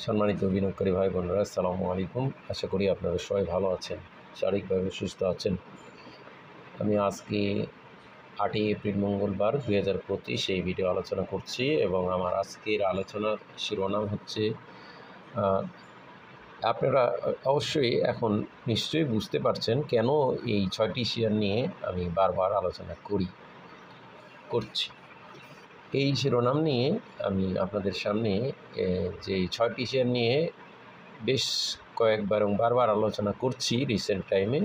সম্মানিত বিনিয়োগকারী ভাই বোনেরা, আসসালামু আলাইকুম। আশা করি আপনারা সবাই ভালো আছেন, শারীরিকভাবে সুস্থ আছেন। আমি আজকে 8 এপ্রিল মঙ্গলবার 2025 এই ভিডিও আলোচনা করছি এবং আমার আজকের আলোচনার শিরোনাম হচ্ছে আপনারা অবশ্যই এখন নিশ্চয়ই বুঝতে পারছেন কেন এই 6টি শেয়ার নিয়ে আমি বারবার আলোচনা করছি। এই শিরোনাম নিয়ে আমি আপনাদের সামনে যে 6টি শেয়ার নিয়ে বেশ কয়েকবার এবং বারবার আলোচনা করছি রিসেন্ট টাইমে,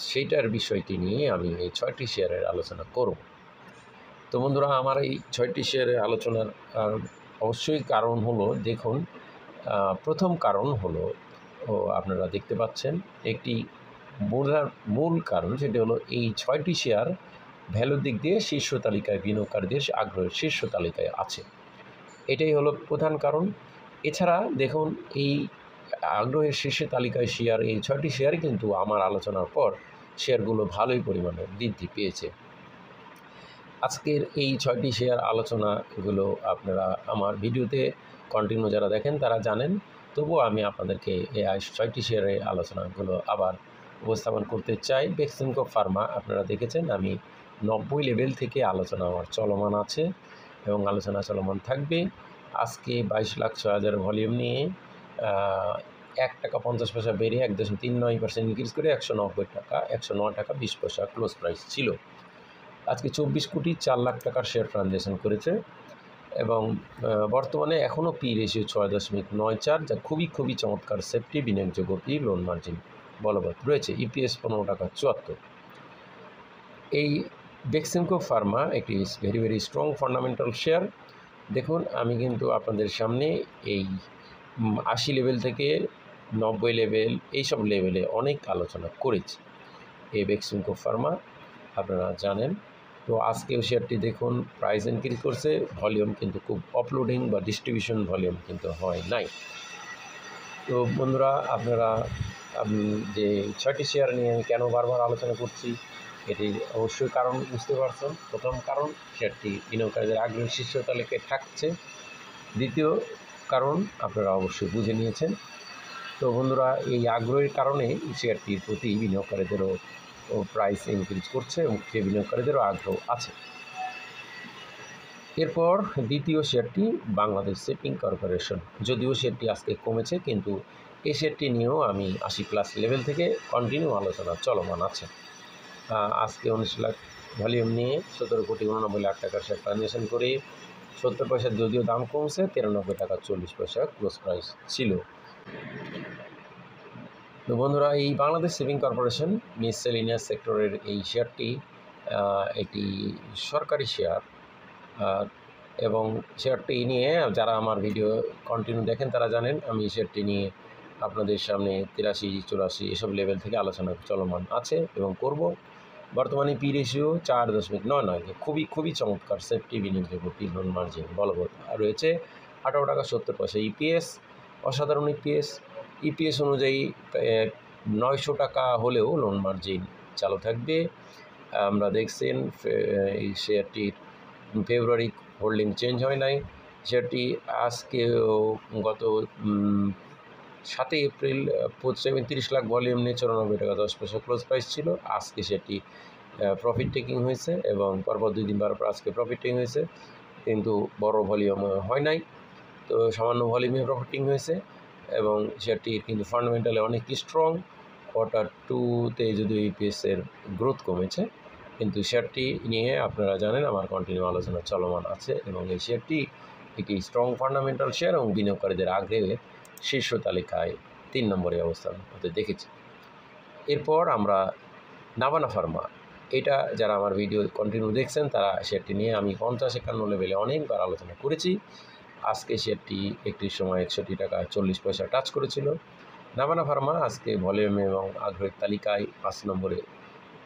সেইটার বিষয়টি নিয়ে আমি এই 6টি শেয়ারের আলোচনা করব। তো বন্ধুরা, আমার এই 6টি শেয়ারের আলোচনার অবশ্যই কারণ হলো, দেখুন, প্রথম কারণ হলো আপনারা দেখতে পাচ্ছেন একটি মূল কারণ, সেটি হলো এই 6টি শেয়ার ভ্যালুর দিক দিয়ে শীর্ষ তালিকায় বিনিয়োগকারীদের আগ্রহের শীর্ষ তালিকায় আছে। এটাই হলো প্রধান কারণ। এছাড়া দেখুন, এই আগ্রহের শীর্ষ তালিকায় শেয়ার, এই 6টি শেয়ারই কিন্তু আমার আলোচনার পর শেয়ারগুলো ভালোই পরিমাণে বৃদ্ধি পেয়েছে। আজকের এই 6টি শেয়ার আলোচনাগুলো আপনারা আমার ভিডিওতে কন্টিনিউ যারা দেখেন তারা জানেন, তবুও আমি আপনাদেরকে এই 6টি শেয়ারের আলোচনাগুলো আবার উপস্থাপন করতে চাই। বেক্সিমকো ফার্মা আপনারা দেখেছেন, আমি 90 লেভেল থেকে আলোচনা আমার চলমান আছে এবং আলোচনা চলমান থাকবে। আজকে 22,06,000 ভলিউম নিয়ে 1 টাকা 50 পয়সা বেড়ে 1.39% ইনক্রিজ করে 109 টাকা 20 পয়সা ক্লোজ প্রাইস ছিল। আজকে 24 কোটি 4 লাখ টাকার শেয়ার ট্রানজ্যাকশন করেছে এবং বর্তমানে এখনও পি রেশিও 6.94, যা খুবই চমৎকার সেফটি বিনিয়োগযোগ্য পি, লোন মার্জিন বলবৎ রয়েছে। ইপিএস 15 টাকা 74। এই বেক্সিমকো ফার্মা একটি ভেরি স্ট্রং ফান্ডামেন্টাল শেয়ার। দেখুন, আমি কিন্তু আপনাদের সামনে এই 80 লেভেল থেকে 90 লেভেল, এইসব লেভেলে অনেক আলোচনা করেছি এই বেক্সিমকো ফার্মা, আপনারা জানেন। তো আজকেও শেয়ারটি দেখুন প্রাইস ইনক্রিজ করছে, ভলিউম কিন্তু খুব অপলোডিং বা ডিস্ট্রিবিউশন ভলিউম কিন্তু হয় নাই। তো বন্ধুরা, আপনারা যে 6টি শেয়ার নিয়ে আমি কেন বারবার আলোচনা করছি, এটি অবশ্যই কারণ বুঝতে পারছেন। প্রথম কারণ, শেয়ারটি বিনিয়োগকারীদের আগ্রহের শীর্ষ তালিকায় থাকছে। দ্বিতীয় কারণ আপনারা অবশ্যই বুঝে নিয়েছেন। তো বন্ধুরা, এই আগ্রহের কারণে শেয়ারটির প্রতি বিনিয়োগকারীদেরও প্রাইস ইনক্রিজ করছে এবং সে বিনিয়োগকারীদেরও আগ্রহ আছে। এরপর দ্বিতীয় শেয়ারটি বাংলাদেশ শিপিং কর্পোরেশন। যদিও শেয়ারটি আজকে কমেছে, কিন্তু এই শেয়ারটি নিয়েও আমি 80+ লেভেল থেকে কন্টিনিউ আলোচনা চলমান আছে। আজকে 19 লাখ ভলিউম নিয়ে 17 কোটি 89 লাখ টাকার শেয়ার ট্রানজ্যাকশন করে 70 পয়সার যদিও দাম কমছে, 93 টাকা 40 পয়সা ক্লোজ প্রাইস ছিল। তো বন্ধুরা, এই বাংলাদেশ শিপিং কর্পোরেশন মিসেলিনিয়াস সেক্টরের এই শেয়ারটি একটি সরকারি শেয়ার এবং শেয়ারটি নিয়ে যারা আমার ভিডিও কন্টিনিউ দেখেন তারা জানেন, আমি শেয়ারটি নিয়ে আপনাদের সামনে 83-84 এসব লেভেল থেকে আলোচনা চলমান আছে এবং করব। বর্তমানে পি রেশিও 4.99, খুবই চমৎকার সেফটি বিনিয়োগযোগ্য পি, লোন মার্জিন বলবৎ রয়েছে। 18 টাকা 70 পয়সা ইপিএস, অসাধারণ ইপিএস অনুযায়ী 900 টাকা হলেও লোন মার্জিন চালু থাকবে। আমরা দেখছেন এই শেয়ারটির ফেব্রুয়ারি হোল্ডিং চেঞ্জ হয় নাই। শেয়ারটি আজকেও গত 7 এপ্রিল 37 লাখ ভলিউম নিয়ে 94 টাকা 10 পয়সা ক্লোজ প্রাইস ছিল। আজকে সেটি প্রফিট টেকিং হয়েছে এবং পরপর 2 দিন পর আজকে প্রফিট টেকিং হয়েছে, কিন্তু বড় ভলিউম হয় নাই। তো সামান্য ভলিউমে প্রফিটিং হয়েছে এবং শেয়ারটি কিন্তু ফান্ডামেন্টালি অনেক স্ট্রং। কোয়ার্টার 2তে যদিও ইপিএসের গ্রোথ কমেছে, কিন্তু শেয়ারটি নিয়ে আপনারা জানেন আমার কন্টিনিউ আলোচনা চলমান আছে এবং এই শেয়ারটি একটি স্ট্রং ফান্ডামেন্টাল শেয়ার এবং বিনিয়োগকারীদের আগ্রহের শীর্ষ তালিকায় 3 নম্বরে অবস্থান হতে দেখেছি। এরপর আমরা নাভানা ফার্মা, এটা যারা আমার ভিডিও কন্টিনিউ দেখছেন তারা শেয়ারটি নিয়ে আমি 50-51 লেভেলে অনেকবার আলোচনা করেছি। আজকে শেয়ারটি একটি সময় 61 টাকা 40 পয়সা টাচ করেছিল। নাভানা ফার্মা আজকে ভলিউম এবং আগ্রহের তালিকায় 5 নম্বরে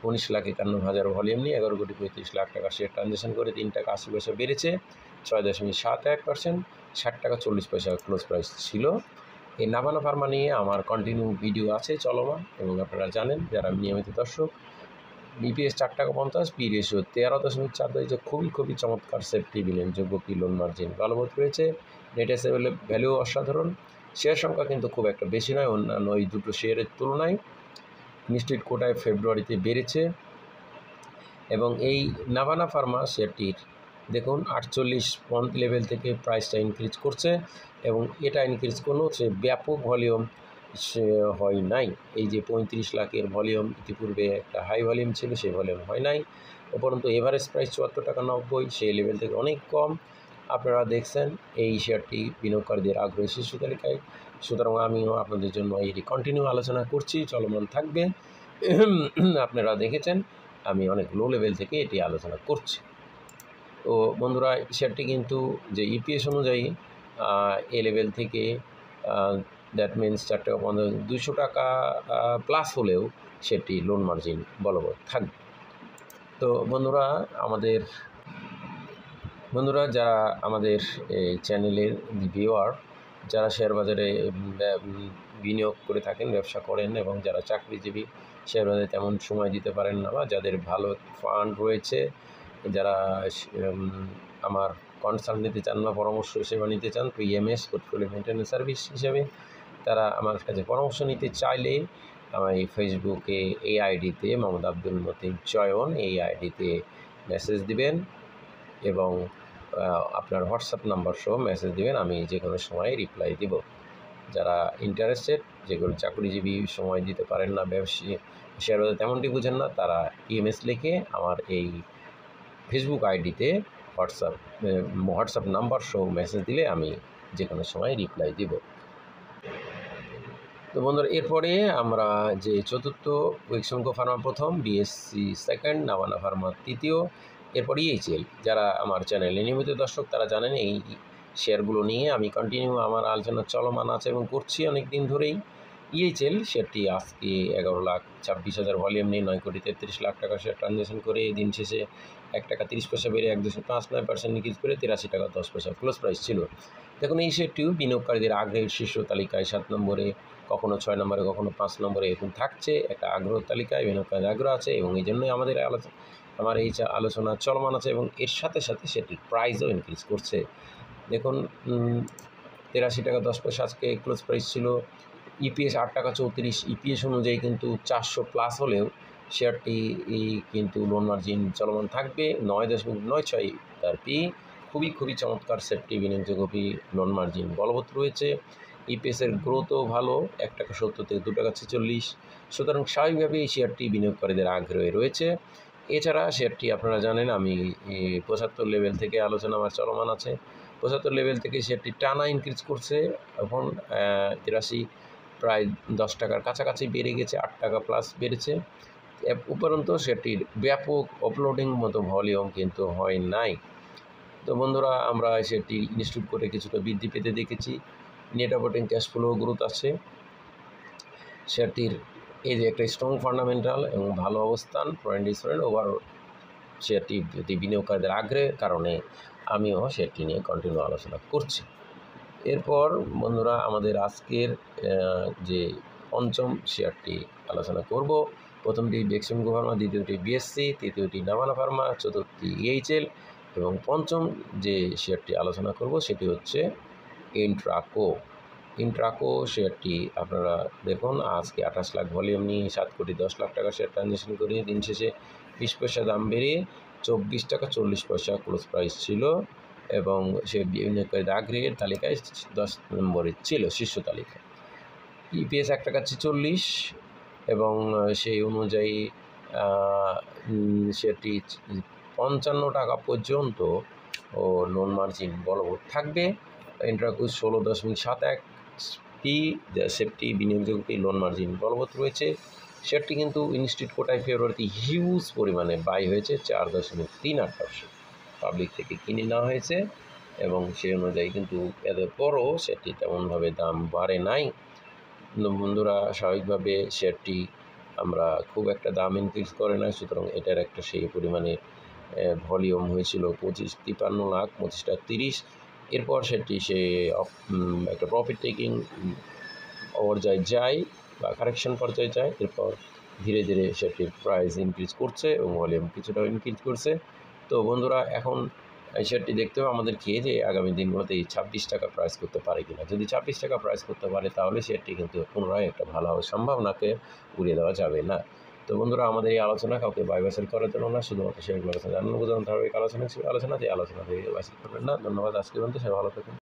19,51,000 ভলিউম নিয়ে 11 কোটি 35 লাখ টাকা শেয়ার ট্রানজ্যাকশন করে 3 টাকা 80 পয়সা বেড়েছে, 6.71%, 60 টাকা 40 পয়সা ক্লোজ প্রাইস ছিল। এই নাভানা ফার্মা নিয়ে আমার কন্টিনিউ ভিডিও আছে চলমান এবং আপনারা জানেন যারা নিয়মিত দর্শক। ইপিএস 4.50 টাকা, পি রেশিও 13.4 রয়েছে। খুবই চমৎকার সেফটি বিনিয়োগযোগ্য পি লোন মার্জিন বলবৎ রয়েছে। নেট এসে ভ্যালু অসাধারণ। শেয়ার সংখ্যা কিন্তু খুব একটা বেশি নয় অন্যান্য এই দুটো শেয়ারের তুলনায়। নিশ্চিত কোটায় ফেব্রুয়ারিতে বেড়েছে এবং এই নাভানা ফার্মা শেয়ারটির দেখুন 48 লেভেল থেকে প্রাইসটা ইনক্রিজ করছে এবং এটা ইনক্রিজ করলেও সে ব্যাপক ভলিউম সে হয় নাই। এই যে 35 লাখের ভলিউম ইতিপূর্বে একটা হাই ভলিউম ছিল, সেই ভলিউম হয় নাই। উপরন্তু এভারেজ প্রাইস 74.90 টাকা, সেই লেভেল থেকে অনেক কম। আপনারা দেখছেন এই শেয়ারটি বিনিয়োগকারীদের আগ্রহী শীর্ষ তালিকায়। সুতরাং আমিও আপনাদের জন্য এটি কন্টিনিউ আলোচনা করছি, চলমান থাকবে। আপনারা দেখেছেন আমি অনেক লো লেভেল থেকে এটি আলোচনা করছি। তো বন্ধুরা, শেয়ারটি কিন্তু যে ইপিএস অনুযায়ী এ লেভেল থেকে দ্যাট মিনস 4 টাকা 200 টাকা প্লাস হলেও সেটি লোন মার্জিন বলবৎ থাকবে। তো বন্ধুরা যারা আমাদের এই চ্যানেলের ভিউয়ার, যারা শেয়ার বাজারে বিনিয়োগ করে থাকেন, ব্যবসা করেন এবং যারা চাকরিজীবী, শেয়ার বাজারে তেমন সময় দিতে পারেন না বা যাদের ভালো ফান্ড রয়েছে, যারা আমার কনসাল্ট নিতে চান বা পরামর্শ সেবা নিতে চান পিএমএস পোর্টফোলিও মেনটেন্যান্স সার্ভিস হিসাবে, তারা আমার কাছে পরামর্শ নিতে চাইলে আমার এই ফেসবুকে এই আইডিতে মোহাম্মদ আব্দুল মতিন চয়ন এই আইডিতে মেসেজ দিবেন এবং আপনার হোয়াটসঅ্যাপ নাম্বার সহ মেসেজ দিবেন, আমি যে কোনো সময় রিপ্লাই দিব। যারা ইন্টারেস্টেড, যেগুলো চাকরিজীবী সময় দিতে পারেন না, ব্যবসায়ী শেয়ার বাজার তেমনটি বুঝেন না, তারা ইএমএস লিখে আমার এই ফেসবুক আইডিতে হোয়াটসঅ্যাপ নাম্বার সহ মেসেজ দিলে আমি যে কোনো সময় রিপ্লাই দিব। তো বন্ধুরা, এরপরে আমরা যে চতুর্থ ওয়েক্সনকো ফার্মা প্রথম, বিএসসি সেকেন্ড, নাভানা ফার্মা তৃতীয়, এরপর ইএইচএল। যারা আমার চ্যানেলে নিয়মিত দর্শক তারা জানেন এই শেয়ারগুলো নিয়ে আমি কন্টিনিউ আমার আলোচনা চলমান আছে এবং করছি অনেক দিন ধরেই। ইএইচএল শেয়ারটি আজকে 11,26,000 ভলিউম নিয়ে 9,33,00,000 টাকা শেয়ার ট্রানজ্যাকশন করে দিন শেষে 1 টাকা 30 পয়সা বেড়ে 1.59% ইনক্রিজ করে 83 টাকা 10 পয়সা ক্লোজ প্রাইস ছিল। দেখুন এই শেয়ারটিও বিনিয়োগকারীদের আগ্রহের শীর্ষ তালিকায় 7 নম্বরে, কখনো 6 নম্বরে, কখনো 5 নম্বরে এরকম থাকছে। একটা আগ্রহ তালিকায় বিনিয়োগকারীদের আগ্রহ আছে এবং এই জন্যই আমার এই আলোচনা চলমান আছে এবং এর সাথে সাথে সেটির প্রাইসও ইনক্রিজ করছে। দেখুন 83 টাকা 10 পয়সা আজকে ক্লোজ প্রাইস ছিল। ইপিএস 8 টাকা 34, ইপিএস অনুযায়ী কিন্তু 400 প্লাস হলেও শেয়ারটি কিন্তু লোন মার্জিন চলমান থাকবে। 9.96 তার পি। খুবই চমৎকার সেফটি বিনিয়োগযোগ্য পি লোন মার্জিন বলবৎ রয়েছে। ইপিএসের গ্রোথও ভালো, 1 টাকা 70 থেকে 2 টাকা 46। সুতরাং স্বাভাবিকভাবে এই শেয়ারটি বিনিয়োগকারীদের আগ্রহে রয়েছে। এছাড়া শেয়ারটি আপনারা জানেন আমি 75 লেভেল থেকে আলোচনা আমার চলমান আছে। 75 লেভেল থেকে শেয়ারটি টানা ইনক্রিজ করছে, এখন 83 প্রায় 10 টাকার কাছাকাছি বেড়ে গেছে, 8 টাকা প্লাস বেড়েছে। উপরন্তু শেয়ারটির ব্যাপক অপলোডিং মতো ভলিউম কিন্তু হয় নাই। তো বন্ধুরা, আমরা শেয়ারটি ইনস্টিটিউট করে কিছুটা বৃদ্ধি পেতে দেখেছি। Net operating cash flow growth আছে। শেয়ারটির এই যে একটা স্ট্রং ফান্ডামেন্টাল এবং ভালো অবস্থান, ফরেন ডিসফরেন্ট ওভারঅল শেয়ারটি যদি বিনিয়োগকারীদের আগ্রহের কারণে আমিও শেয়ারটি নিয়ে কন্টিনিউ আলোচনা করছি। এরপর বন্ধুরা, আমাদের আজকের যে পঞ্চম শেয়ারটি আলোচনা করব, প্রথমটি বেক্সিমকো ফার্মা, দ্বিতীয়টি বিএসসি, তৃতীয়টি নাভানা ফার্মা, চতুর্থটি ইএইচএল এবং পঞ্চম যে শেয়ারটি আলোচনা করব সেটি হচ্ছে ইন্ট্রাকো শেয়ারটি। আপনারা দেখুন আজকে 28 লাখ ভলিউম নিয়ে 7,10,00,000 টাকা শেয়ার ট্রানজ্যাকশন করে দিন শেষে 20 পয়সা দাম বেড়ে 24 টাকা 40 পয়সা ক্লোজ প্রাইস ছিল এবং সে বিনিয়োগকারীদের আগ্রহের তালিকায় 10 নম্বরে ছিল শীর্ষ তালিকায়। ইপিএস 1 টাকা 46 এবং সেই অনুযায়ী শেয়ারটি 55 টাকা পর্যন্ত লোন মার্জিন বলবৎ থাকবে। ইন্ট্রাকো 16.71 পি সেফটি বিনিয়োগযোগ্য লোন মার্জিন বলবৎ রয়েছে। শেয়ারটি কিন্তু ইনস্টিটিউট কোটায় ফেব্রুয়ারিতে হিউজ পরিমাণে বাই হয়েছে, 4.38%। পাবলিক থেকে কিনে নেওয়া হয়েছে এবং সেই অনুযায়ী কিন্তু এদের পরও শেয়ারটি তেমনভাবে দাম বাড়ে নাই। বন্ধুরা, স্বাভাবিকভাবে শেয়ারটি আমরা খুব একটা দাম ইনক্রিজ করে নাই, সুতরাং এটার একটা সেই পরিমাণে ভলিউম হয়েছিল 53 লাখ 25.30। এরপর সেটি সে একটা প্রফিট টেকিং পর্যায়ে যায় বা কারেকশন পর্যায়ে যায়। এরপর ধীরে ধীরে শেয়ারটির প্রাইস ইনক্রিজ করছে এবং ভলিউম কিছুটা ইনক্রিজ করছে। তো বন্ধুরা, এখন এই শেয়ারটি দেখতে হবে আমাদেরকে যে আগামী দিনগুলোতে এই 26 টাকা প্রাইস করতে পারে কিনা। যদি 26 টাকা প্রাইস করতে পারে তাহলে শেয়ারটি কিন্তু পুনরায় একটা ভালো হওয়ার সম্ভাবনাকে উড়িয়ে দেওয়া যাবে না। তো বন্ধুরা, আমাদের এই আলোচনা কাউকে বাই বা সেল করার জন্য না, শুধুমাত্র শেয়ারগুলোর আলোচনা জানানো বোঝানো ধারাবাহিক আলোচনা ছিল। আলোচনা দিয়ে বাই সেল করবেন না। ধন্যবাদ। আজকে পর্যন্ত সবাই ভালো থাকুন।